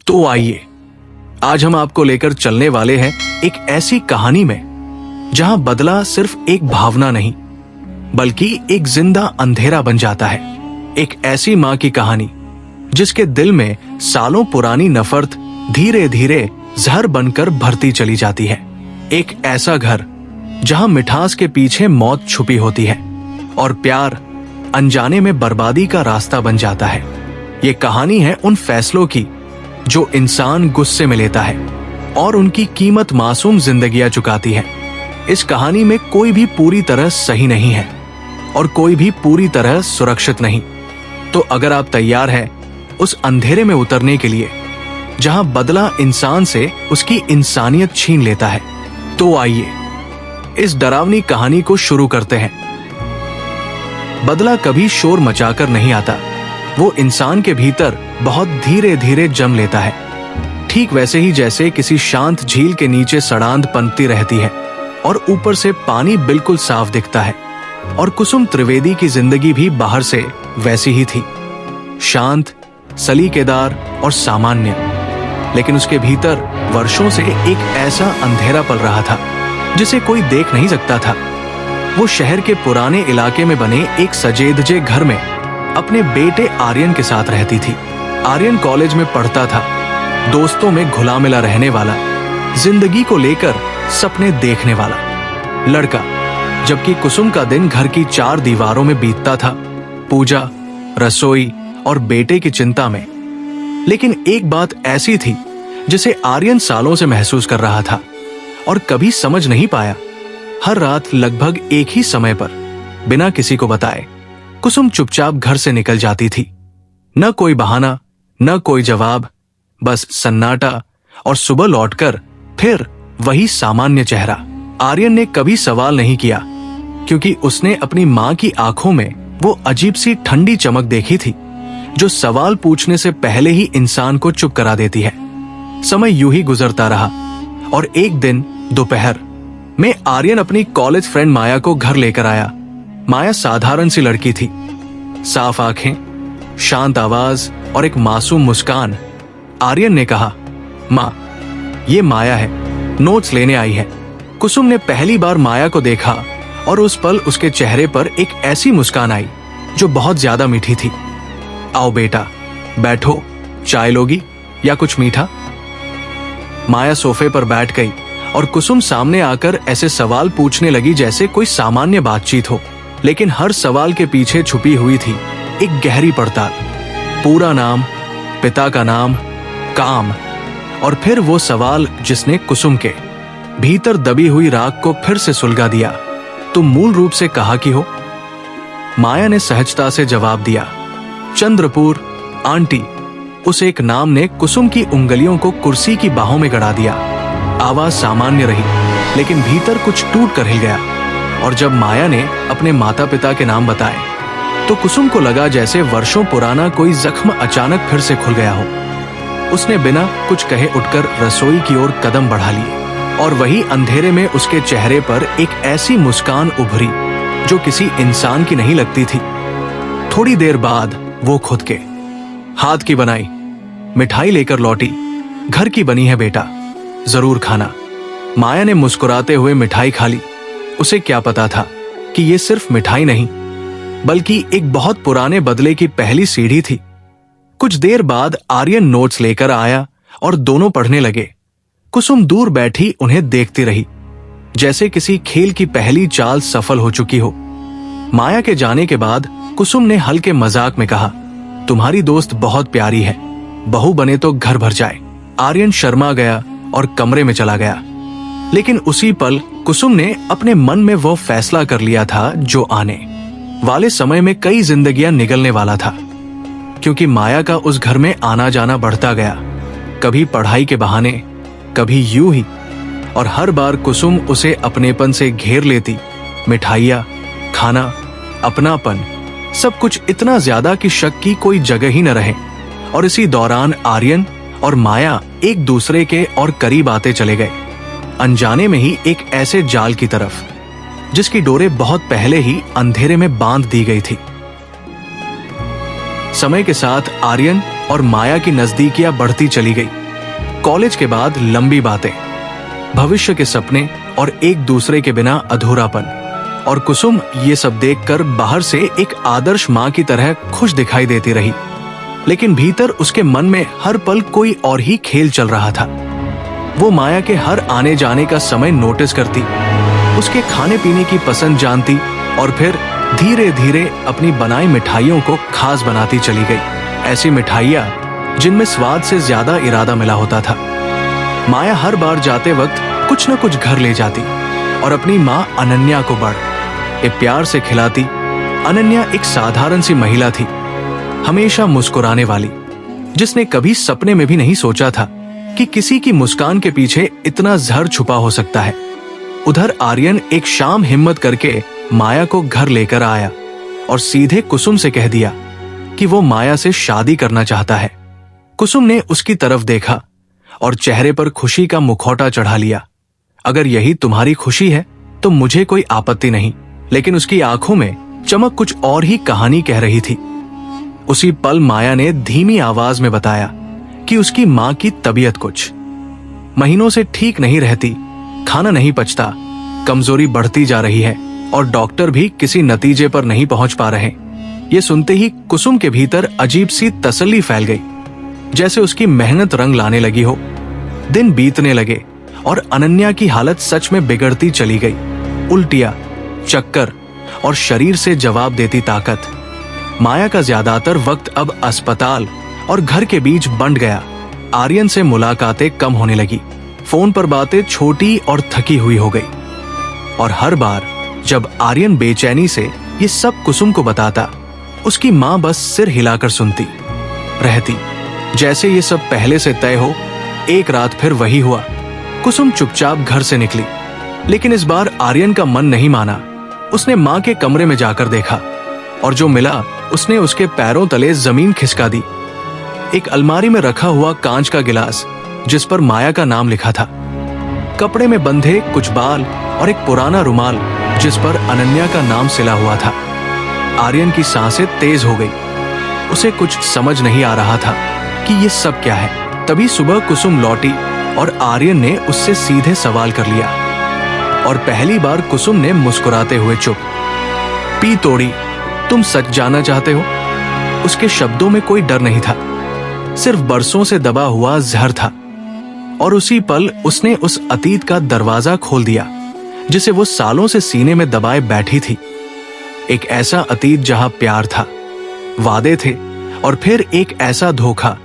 तो आइए, आज हम आपको लेकर चलने वाले हैं एक ऐसी कहानी में जहां बदला सिर्फ एक भावना नहीं बल्कि एक जिंदा अंधेरा बन जाता है। एक ऐसी मां की कहानी जिसके दिल में सालों पुरानी नफरत धीरे धीरे जहर बनकर भरती चली जाती है। एक ऐसा घर जहां मिठास के पीछे मौत छुपी होती है और प्यार अनजाने में बर्बादी का रास्ता बन जाता है। ये कहानी है उन फैसलों की जो इंसान गुस्से में लेता है और उनकी कीमत मासूम जिंदगियां चुकाती है। इस कहानी में कोई भी पूरी तरह सही नहीं है और कोई भी पूरी तरह सुरक्षित नहीं। तो अगर आप तैयार हैं उस अंधेरे में उतरने के लिए जहां बदला इंसान से उसकी इंसानियत छीन लेता है, तो आइए इस डरावनी कहानी को शुरू करते हैं। बदला कभी शोर मचाकर नहीं आता, वो इंसान के भीतर बहुत धीरे धीरे जम लेता है। ठीक वैसे ही जैसे किसी शांत झील के नीचे सड़ांध पनपती रहती है और ऊपर से पानी बिल्कुल साफ दिखता है। और कुसुम त्रिवेदी की जिंदगी भी बाहर से वैसी ही थी, शांत, सलीकेदार और सामान्य। लेकिन उसके भीतर वर्षों से एक ऐसा अंधेरा पल रहा था जिसे कोई देख नहीं सकता था। वो शहर के पुराने इलाके में बने एक सजेधजे घर में अपने बेटे आर्यन के साथ रहती थी। आर्यन कॉलेज में पढ़ता था, दोस्तों में घुला मिला रहने वाला, जिंदगी को लेकर सपने देखने वाला लड़का। जबकि कुसुम का दिन घर की 4 दीवारों में बीतता था, पूजा, रसोई और बेटे की चिंता में। लेकिन एक बात ऐसी थी जिसे आर्यन सालों से महसूस कर रहा था और कभी समझ नहीं पाया। हर रात लगभग एक ही समय पर बिना किसी को बताए कुसुम चुपचाप घर से निकल जाती थी। न कोई बहाना, न कोई जवाब, बस सन्नाटा और सुबह लौटकर फिर वही सामान्य चेहरा। आर्यन ने कभी सवाल नहीं किया क्योंकि उसने अपनी मां की आंखों में वो अजीब सी ठंडी चमक देखी थी जो सवाल पूछने से पहले ही इंसान को चुप करा देती है। समय यूं ही गुजरता रहा और एक दिन दोपहर में आर्यन अपनी कॉलेज फ्रेंड माया को घर लेकर आया। माया साधारण सी लड़की थी, साफ आंखें, शांत आवाज और एक मासूम मुस्कान। आर्यन ने कहा, माँ, ये माया है, नोट्स लेने आई है। कुसुम ने पहली बार माया को देखा और उस पल उसके चेहरे पर एक ऐसी मुस्कान आई जो बहुत ज्यादा मीठी थी। आओ बेटा, बैठो, चाय लोगी या कुछ मीठा? माया सोफे पर बैठ गई और कुसुम सामने आकर ऐसे सवाल पूछने लगी जैसे कोई सामान्य बातचीत हो। लेकिन हर सवाल के पीछे छुपी हुई थी एक गहरी पड़ताल। पूरा नाम, पिता का नाम, काम और फिर वो सवाल जिसने कुसुम के भीतर दबी हुई राख को फिर से सुलगा दिया। तुम मूल रूप से कहाँ की हो? माया ने सहजता से जवाब दिया, चंद्रपुर आंटी। उस एक नाम ने कुसुम की उंगलियों को कुर्सी की बाहों में गड़ा दिया। आवाज सामान्य रही लेकिन भीतर कुछ टूट कर हिल गया। और जब माया ने अपने माता पिता के नाम बताए तो कुसुम को लगा जैसे वर्षों पुराना कोई जख्म अचानक फिर से खुल गया हो। उसने बिना कुछ कहे उठकर रसोई की ओर कदम बढ़ा लिए और वही अंधेरे में उसके चेहरे पर एक ऐसी मुस्कान उभरी जो किसी इंसान की नहीं लगती थी। थोड़ी देर बाद वो खुद के हाथ की बनाई मिठाई लेकर लौटी। घर की बनी है बेटा, जरूर खाना। माया ने मुस्कुराते हुए मिठाई खा ली। उसे क्या पता था कि ये सिर्फ मिठाई नहीं बल्कि एक बहुत पुराने बदले की पहली सीढ़ी थी। कुछ देर बाद आर्यन नोट्स लेकर आया और दोनों पढ़ने लगे। कुसुम दूर बैठी उन्हें देखती रही जैसे किसी खेल की पहली चाल सफल हो चुकी हो। माया के जाने के बाद कुसुम ने हल्के मजाक में कहा, तुम्हारी दोस्त बहुत प्यारी है, बहू बने तो घर भर जाए। आर्यन शर्मा गया और कमरे में चला गया। लेकिन उसी पल कुसुम ने अपने मन में वो फैसला कर लिया था जो आने वाले समय में कई जिंदगियां निगलने वाला था। क्योंकि माया का उस घर में आना जाना बढ़ता गया, कभी पढ़ाई के बहाने, कभी यूं ही, और हर बार कुसुम उसे अपनेपन से घेर लेती। मिठाइयाँ, खाना, अपनापन, सब कुछ इतना ज्यादा कि शक की कोई जगह ही न रहे। और इसी दौरान आर्यन और माया एक दूसरे के और करीब आते चले गए, अनजाने में ही एक ऐसे जाल की तरफ जिसकी डोरें बहुत पहले ही अंधेरे में बांध दी गई थी। समय के साथ आर्यन और माया की नजदीकियां बढ़ती चली गई। कॉलेज के बाद लंबी बातें, भविष्य के सपने और एक दूसरे के बिना अधूरापन। और कुसुम ये सब देखकर बाहर से एक आदर्श माँ की तरह खुश दिखाई देती रही, लेकिन भीतर उसके मन में हर पल कोई और ही खेल चल रहा था। वो माया के हर आने जाने का समय नोटिस करती, उसके खाने पीने की पसंद जानती और फिर धीरे धीरे अपनी बनाई मिठाइयों को खास बनाती चली गई। ऐसी मिठाइयाँ जिनमें स्वाद से ज्यादा इरादा मिला होता था। माया हर बार जाते वक्त कुछ न कुछ घर ले जाती और अपनी माँ अनन्या को बड़े प्यार से खिलाती। अनन्या एक साधारण सी महिला थी, हमेशा मुस्कुराने वाली, जिसने कभी सपने में भी नहीं सोचा था कि किसी की मुस्कान के पीछे इतना जहर छुपा हो सकता है। उधर आर्यन एक शाम हिम्मत करके माया को घर लेकर आया और सीधे कुसुम से कह दिया कि वो माया से शादी करना चाहता है। कुसुम ने उसकी तरफ देखा और चेहरे पर खुशी का मुखौटा चढ़ा लिया। अगर यही तुम्हारी खुशी है तो मुझे कोई आपत्ति नहीं, लेकिन उसकी आंखों में चमक कुछ और ही कहानी कह रही थी। उसी पल माया ने धीमी आवाज में बताया कि उसकी मां की तबीयत कुछ महीनों से ठीक नहीं रहती, खाना नहीं पचता, कमजोरी बढ़ती जा रही है और डॉक्टर भी किसी नतीजे पर नहीं पहुंच पा रहे। ये सुनते ही कुसुम के भीतर अजीब सी तसल्ली फैल गई, जैसे उसकी मेहनत रंग लाने लगी हो। दिन बीतने लगे और अनन्या की हालत सच में बिगड़ती चली गई। उल्टियां, चक्कर और शरीर से जवाब देती ताकत। माया का ज्यादातर वक्त अब अस्पताल और घर के बीच बंट गया। आर्यन से मुलाकातें कम होने लगी, फोन पर बातें छोटी और थकी हुई हो गई। और हर बार जब आर्यन बेचैनी से ये सब कुसुम को बताता, उसकी मां बस सिर हिलाकर सुनती रहती, जैसे ये सब पहले से तय हो। एक रात फिर वही हुआ। कुसुम चुपचाप घर से निकली, लेकिन इस बार आर्यन का मन नहीं माना। उसने मां के कमरे में जाकर देखा और जो मिला उसने उसके पैरों तले जमीन खिसका दी। एक अलमारी में रखा हुआ कांच का गिलास जिस पर माया का नाम लिखा था, कपड़े में बंधे कुछ बाल और एक पुराना रुमाल जिस पर अनन्या का नाम सिला हुआ था। आर्यन की सांसें तेज हो गई। उसे कुछ समझ नहीं आ रहा था कि ये सब क्या है। तभी सुबह कुसुम लौटी और आर्यन ने उससे सीधे सवाल कर लिया। और पहली बार कुसुम ने मुस्कुराते हुए चुप पी तोड़ी, तुम सच जानना चाहते हो? उसके शब्दों में कोई डर नहीं था, सिर्फ बरसों से दबा हुआ जहर था। और उसी पल उसने उस अतीत का दरवाजा खोल दिया जिसे वो सालों से सीने में दबाए बैठी थी। एक ऐसा अतीत जहां प्यार था, वादे थे और फिर एक ऐसा धोखा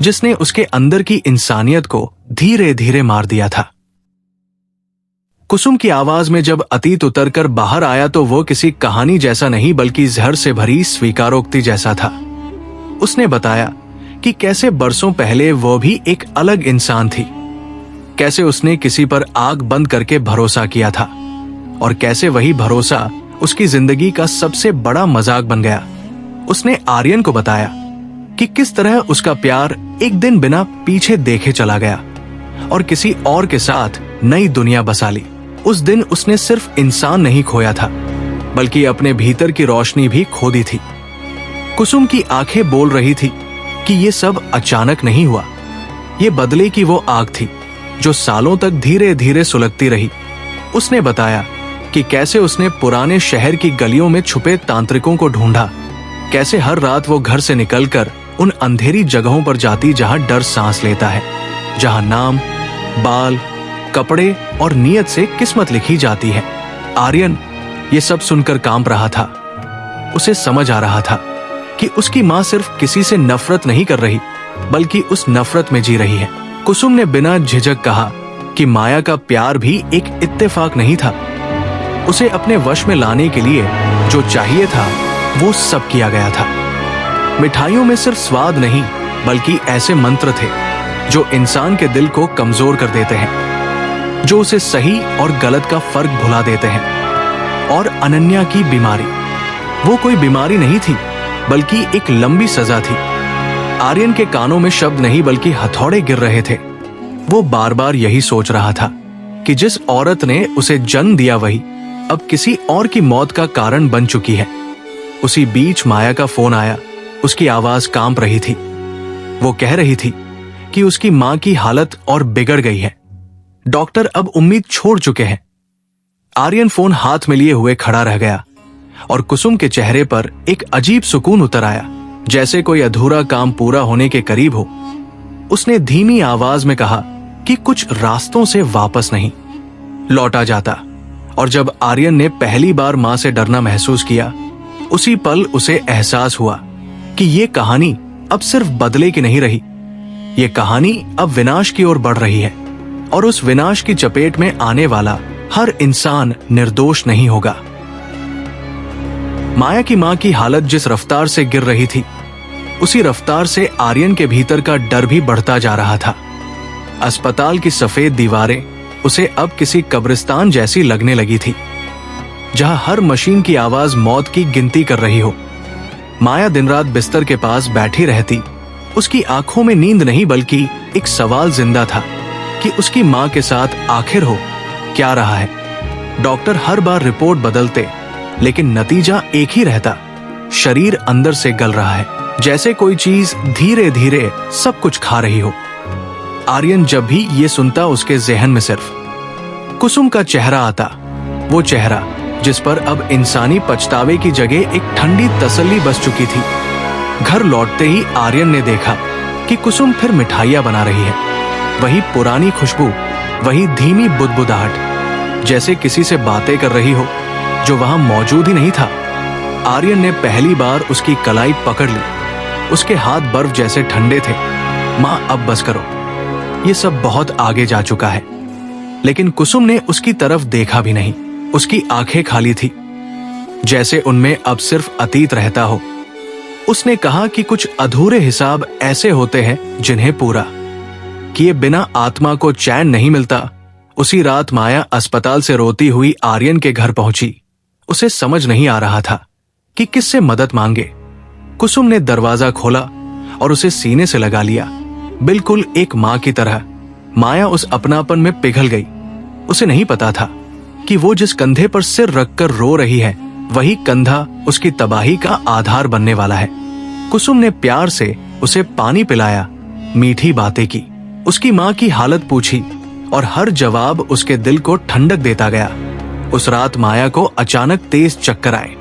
जिसने उसके अंदर की इंसानियत को धीरे धीरे मार दिया था। कुसुम की आवाज में जब अतीत उतरकर बाहर आया तो वो किसी कहानी जैसा नहीं बल्कि जहर से भरी स्वीकारोक्ति जैसा था। उसने बताया कि कैसे बरसों पहले वो भी एक अलग इंसान थी, कैसे उसने किसी पर आग बंद करके भरोसा किया था और कैसे वही भरोसा उसकी जिंदगी का सबसे बड़ा मजाक बन गया। उसने आर्यन को बताया कि किस तरह उसका प्यार एक दिन बिना पीछे देखे चला गया और किसी और के साथ नई दुनिया बसा ली। उस दिन उसने सिर्फ इंसान नहीं खोया था बल्कि अपने भीतर की रोशनी भी खो दी थी। कुसुम की आंखें बोल रही थी कि ये सब अचानक नहीं हुआ, ये बदले की वो आग थी जो सालों तक धीरे धीरे सुलगती रही। उसने बताया कि कैसे उसने पुराने शहर की गलियों में छुपे तांत्रिकों को ढूंढा, कैसे हर रात वो घर से निकलकर उन अंधेरी जगहों पर जाती जहां डर सांस लेता है, जहां नाम, बाल, कपड़े और नियत से किस्मत लिखी जाती है। आर्यन ये सब सुनकर कांप रहा था। उसे समझ आ रहा था कि उसकी मां सिर्फ किसी से नफरत नहीं कर रही बल्कि उस नफरत में जी रही है। कुसुम ने बिना झिझक कहा कि माया का प्यार भी एक इत्तेफाक नहीं था। उसे अपने वश में लाने के लिए जो चाहिए था वो सब किया गया था। मिठाइयों में सिर्फ स्वाद नहीं बल्कि ऐसे मंत्र थे जो इंसान के दिल को कमजोर कर देते हैं, जो उसे सही और गलत का फर्क भुला देते हैं। और अनन्या की बीमारी, वो कोई बीमारी नहीं थी बल्कि एक लंबी सजा थी। आर्यन के कानों में शब्द नहीं बल्कि हथौड़े गिर रहे थे। वो बार बार यही सोच रहा था कि जिस औरत ने उसे जन्म दिया वही अब किसी और की मौत का कारण बन चुकी है। उसी बीच माया का फोन आया। उसकी आवाज कांप रही थी। वो कह रही थी कि उसकी मां की हालत और बिगड़ गई है। डॉक्टर अब उम्मीद छोड़ चुके हैं। आर्यन फोन हाथ में लिए हुए खड़ा रह गया और कुसुम के चेहरे पर एक अजीब सुकून उतर आया, जैसे कोई अधूरा काम पूरा होने के करीब हो। उसने धीमी आवाज में कहा कि कुछ रास्तों से वापस नहीं लौटा जाता। और जब आर्यन ने पहली बार मां से डरना महसूस किया, उसी पल उसे एहसास हुआ कि ये कहानी अब सिर्फ बदले की नहीं रही, ये कहानी अब विनाश की ओर बढ़ रही है और उस विनाश की चपेट में आने वाला हर इंसान निर्दोष नहीं होगा। माया की मां की हालत जिस रफ्तार से गिर रही थी, उसी रफ्तार से आर्यन के भीतर का डर भी बढ़ता जा रहा था। अस्पताल की सफेद दीवारें उसे अब किसी कब्रिस्तान जैसी लगने लगी थी, जहां हर मशीन की आवाज मौत की गिनती कर रही हो। माया दिन रात बिस्तर के पास बैठी रहती। उसकी आंखों में नींद नहीं, बल्कि एक सवाल जिंदा था कि उसकी मां के साथ आखिर हो क्या रहा है। डॉक्टर हर बार रिपोर्ट बदलते, लेकिन नतीजा एक ही रहता, शरीर अंदर से गल रहा है, जैसे कोई चीज धीरे धीरे सब कुछ खा रही हो। आर्यन जब भी ये सुनता, उसके जहन में सिर्फ कुसुम का चेहरा आता, वो चेहरा जिस पर अब इंसानी पछतावे की जगह एक ठंडी तसल्ली बस चुकी थी। घर लौटते ही आर्यन ने देखा कि कुसुम फिर मिठाइयां बना रही है। वही पुरानी खुशबू, वही धीमी बुदबुदाहट, जैसे किसी से बातें कर रही हो जो वहां मौजूद ही नहीं था। आर्यन ने पहली बार उसकी कलाई पकड़ ली। उसके हाथ बर्फ जैसे ठंडे थे। मां, अब बस करो, ये सब बहुत आगे जा चुका है। लेकिन कुसुम ने उसकी तरफ देखा भी नहीं। उसकी आंखें खाली थी, जैसे उनमें अब सिर्फ अतीत रहता हो। उसने कहा कि कुछ अधूरे हिसाब ऐसे होते हैं जिन्हें पूरा किए बिना आत्मा को चैन नहीं मिलता। उसी रात माया अस्पताल से रोती हुई आर्यन के घर पहुंची। उसे समझ नहीं आ रहा था कि किससे मदद मांगे। कुसुम ने दरवाजा खोला और उसे सीने से लगा लिया, बिल्कुल एक मां की तरह। माया उस अपनापन में पिघल गई। उसे नहीं पता था कि वो जिस कंधे पर सिर रखकर रो रही है, वही कंधा उसकी तबाही का आधार बनने वाला है। कुसुम ने प्यार से उसे पानी पिलाया, मीठी बातें की, उसकी मां की हालत पूछी और हर जवाब उसके दिल को ठंडक देता गया। उस रात माया को अचानक तेज चक्कर आए।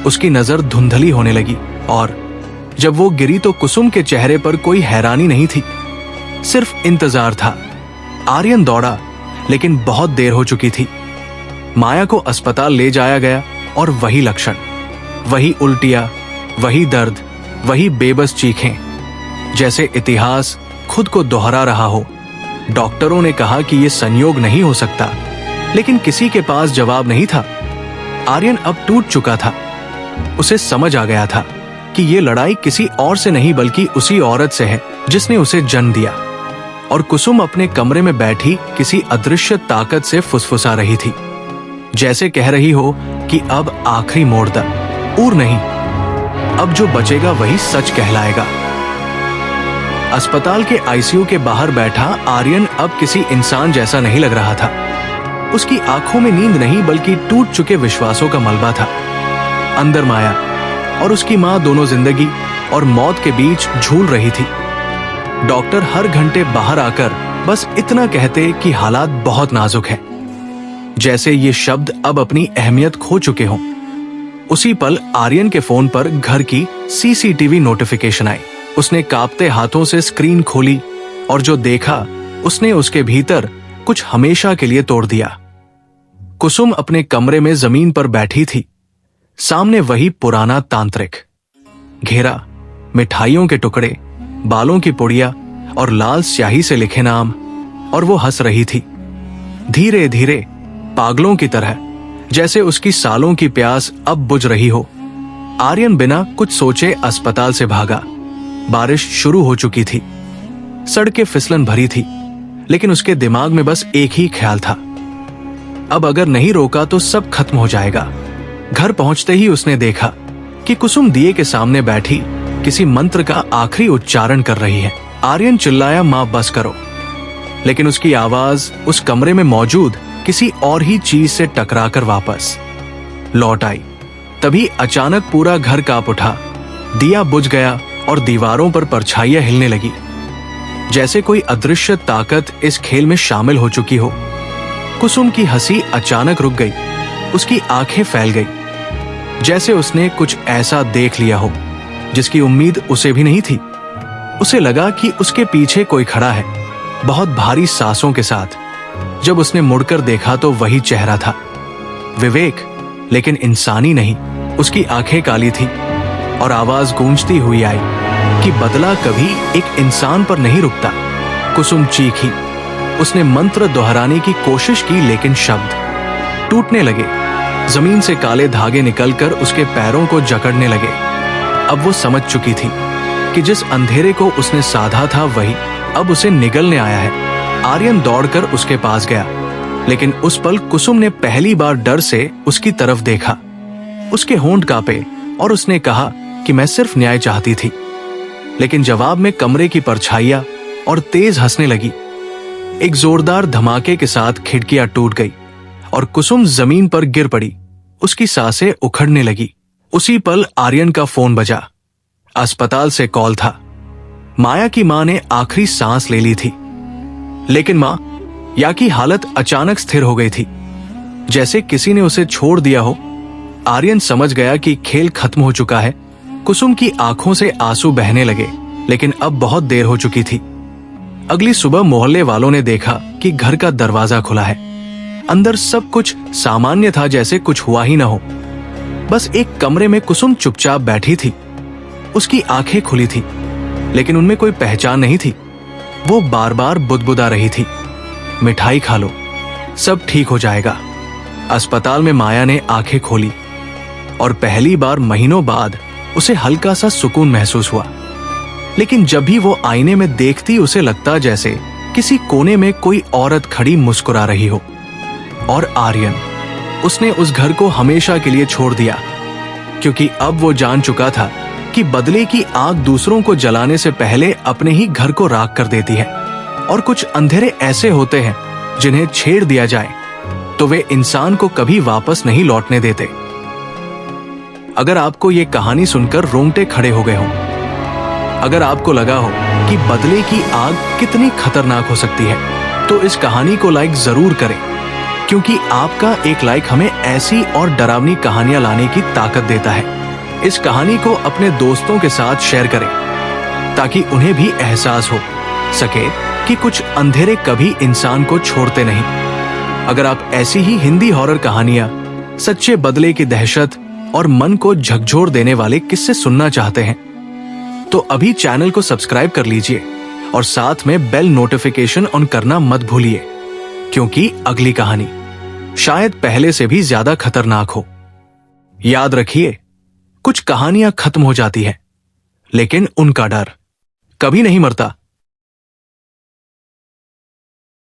उसकी नजर धुंधली होने लगी और जब वो गिरी तो कुसुम के चेहरे पर कोई हैरानी नहीं थी, सिर्फ इंतजार था। आर्यन दौड़ा, लेकिन बहुत देर हो चुकी थी। माया को अस्पताल ले जाया गया और वही लक्षण, वही उल्टियां, वही दर्द, वही बेबस चीखें, जैसे इतिहास खुद को दोहरा रहा हो। डॉक्टरों ने कहा कि यह संयोग नहीं हो सकता, लेकिन किसी के पास जवाब नहीं था। आर्यन अब टूट चुका था। उसे समझ आ गया था कि ये लड़ाई किसी और से नहीं, बल्कि उसी औरत से है जिसने उसे जन्म दिया। और कुसुम अपने कमरे में बैठी किसी अदृश्य ताकत से फुसफुसा रही थी, जैसे कह रही हो कि अब आखिरी मोड़ तक और नहीं, अब जो बचेगा वही सच कहलाएगा। अस्पताल के आईसीयू के बाहर बैठा आर्यन अब किसी इंसान जैसा नहीं लग रहा था। उसकी आंखों में नींद नहीं, बल्कि टूट चुके विश्वासों का मलबा था। अंदर माया और उसकी मां दोनों जिंदगी और मौत के बीच झूल रही थी। डॉक्टर हर घंटे बाहर आकर बस इतना कहते कि हालात बहुत नाजुक हैं, जैसे ये शब्द अब अपनी अहमियत खो चुके हों। उसी पल आर्यन के फोन पर घर की सीसीटीवी नोटिफिकेशन आई। उसने कांपते हाथों से स्क्रीन खोली और जो देखा उसने उसके भीतर कुछ हमेशा के लिए तोड़ दिया। कुसुम अपने कमरे में जमीन पर बैठी थी। सामने वही पुराना तांत्रिक घेरा, मिठाइयों के टुकड़े, बालों की पुड़िया और लाल स्याही से लिखे नाम, और वो हंस रही थी, धीरे धीरे, पागलों की तरह, जैसे उसकी सालों की प्यास अब बुझ रही हो। आर्यन बिना कुछ सोचे अस्पताल से भागा। बारिश शुरू हो चुकी थी, सड़कें फिसलन भरी थी, लेकिन उसके दिमाग में बस एक ही ख्याल था, अब अगर नहीं रोका तो सब खत्म हो जाएगा। घर पहुंचते ही उसने देखा कि कुसुम दिए के सामने बैठी किसी मंत्र का आखिरी उच्चारण कर रही है। आर्यन चिल्लाया, मां बस करो, लेकिन उसकी आवाज उस कमरे में मौजूद किसी और ही चीज से टकराकर वापस लौट आई। तभी अचानक पूरा घर कांप उठा, दिया बुझ गया और दीवारों पर परछाइयां हिलने लगी, जैसे कोई अदृश्य ताकत इस खेल में शामिल हो चुकी हो। कुसुम की हंसी अचानक रुक गई, उसकी आंखें फैल गई, जैसे उसने कुछ ऐसा देख लिया हो जिसकी उम्मीद उसे भी नहीं थी। उसे लगा कि उसके पीछे कोई खड़ा है, बहुत भारी सांसों के साथ। जब उसने मुड़कर देखा तो वही चेहरा था, विवेक, लेकिन इंसानी नहीं। उसकी आंखें काली थी और आवाज गूंजती हुई आई कि बदला कभी एक इंसान पर नहीं रुकता। कुसुम चीखी। उसने मंत्र दोहराने की कोशिश की, लेकिन शब्द टूटने लगे। जमीन से काले धागे निकलकर उसके पैरों को जकड़ने लगे। अब वो समझ चुकी थी कि जिस अंधेरे को उसने साधा था वही अब उसे निगलने आया है। आर्यन दौड़कर उसके पास गया, लेकिन उस पल कुसुम ने पहली बार डर से उसकी तरफ देखा। उसके होंठ कांपे और उसने कहा कि मैं सिर्फ न्याय चाहती थी। लेकिन जवाब में कमरे की परछाइयां और तेज हंसने लगी। एक जोरदार धमाके के साथ खिड़कियां टूट गई और कुसुम जमीन पर गिर पड़ी। उसकी सांसें उखड़ने लगी। उसी पल आर्यन का फोन बजा। अस्पताल से कॉल था। माया की मां ने आखिरी सांस ले ली थी, लेकिन मां या की हालत अचानक स्थिर हो गई थी, जैसे किसी ने उसे छोड़ दिया हो। आर्यन समझ गया कि खेल खत्म हो चुका है। कुसुम की आंखों से आंसू बहने लगे, लेकिन अब बहुत देर हो चुकी थी। अगली सुबह मोहल्ले वालों ने देखा कि घर का दरवाजा खुला है। अंदर सब कुछ सामान्य था, जैसे कुछ हुआ ही ना हो। बस एक कमरे में कुसुम चुपचाप बैठी थी। उसकी आंखें खुली थी, लेकिन उनमें कोई पहचान नहीं थी। वो बार बार बुदबुदा रही थी, मिठाई खा लो, सब ठीक हो जाएगा। अस्पताल में माया ने आंखें खोली और पहली बार महीनों बाद उसे हल्का सा सुकून महसूस हुआ। लेकिन जब भी वो आईने में देखती, उसे लगता जैसे किसी कोने में कोई औरत खड़ी मुस्कुरा रही हो। और आर्यन, उसने उस घर को हमेशा के लिए छोड़ दिया, क्योंकि अब वो जान चुका था कि बदले की आग दूसरों को जलाने से पहले अपने ही घर को राख कर देती है। और कुछ अंधेरे ऐसे होते हैं जिन्हें छेड़ दिया जाए तो वे इंसान को कभी वापस नहीं लौटने देते। अगर आपको ये कहानी सुनकर रोंगटे खड़े हो गए हों, अगर आपको लगा हो कि बदले की आग कितनी खतरनाक हो सकती है, तो इस कहानी को लाइक जरूर करें, क्योंकि आपका एक लाइक हमें ऐसी और डरावनी कहानियां लाने की ताकत देता है। इस कहानी को अपने दोस्तों के साथ शेयर करें, ताकि उन्हें भी एहसास हो सके कि कुछ अंधेरे कभी इंसान को छोड़ते नहीं। अगर आप ऐसी ही हिंदी हॉरर कहानियां, सच्चे बदले की दहशत और मन को झकझोर देने वाले किस्से सुनना चाहते हैं, तो अभी चैनल को सब्सक्राइब कर लीजिए और साथ में बेल नोटिफिकेशन ऑन करना मत भूलिए, क्योंकि अगली कहानी शायद पहले से भी ज्यादा खतरनाक हो। याद रखिए, कुछ कहानियां खत्म हो जाती हैं, लेकिन उनका डर कभी नहीं मरता।